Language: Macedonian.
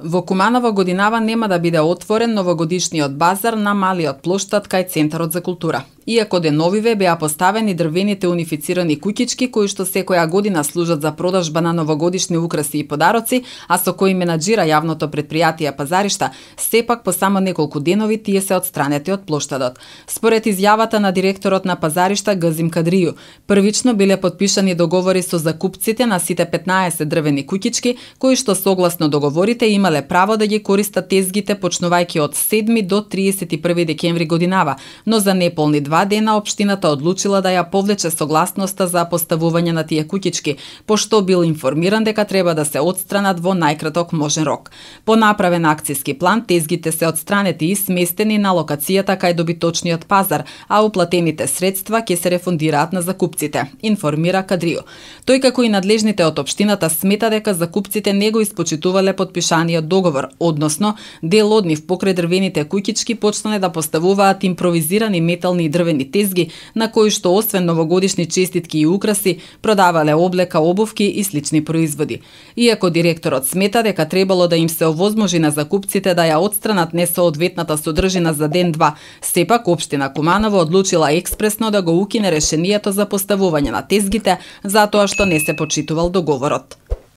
Во Куманово годинава нема да биде отворен новогодишниот базар на малиот плоштад кај Центарот за култура. Иако деновиве беа поставени дрвените унифицирани куќички кои што секоја година служат за продажба на новогодишни украси и подароци, а со кои менаџира јавното претпријатие Пазаришта, сепак по само неколку денови тие се отстранети од плоштадот. Според изјавата на директорот на Пазаришта Газим Кадрију, првично биле потпишани договори со закупците на сите 15 дрвени куќички, кои што согласно договорите имале право да ги користат тезгите почнувајќи од 7 до 31 декември годинава, но за неполни 2 дена општината одлучила да ја повлече согласноста за поставување на тие куќички, пошто бил информиран дека треба да се отстранат во најкраток можен рок. По направен акциски план, тезгите се отстранети и сместени на локацијата кај добиточниот пазар, а уплатените средства ќе се рефундираат на закупците, информира Кадрију. Тој како и надлежните од општината смета дека закупците не го испочитувале подпишаниот договор, односно дел од нив покрај дрвените куќички почнале да поставуваат импровизирани метални и дрвени тезги на кои што освен новогодишни честитки и украси продавале облека, обувки и слични производи. Иако директорот смета дека требало да им се овозможи на закупците да ја отстранат несоодветната содржина за ден-два, сепак општина Куманово одлучила експресно да го укине решението за поставување на тезгите затоа што не се почитувал договорот.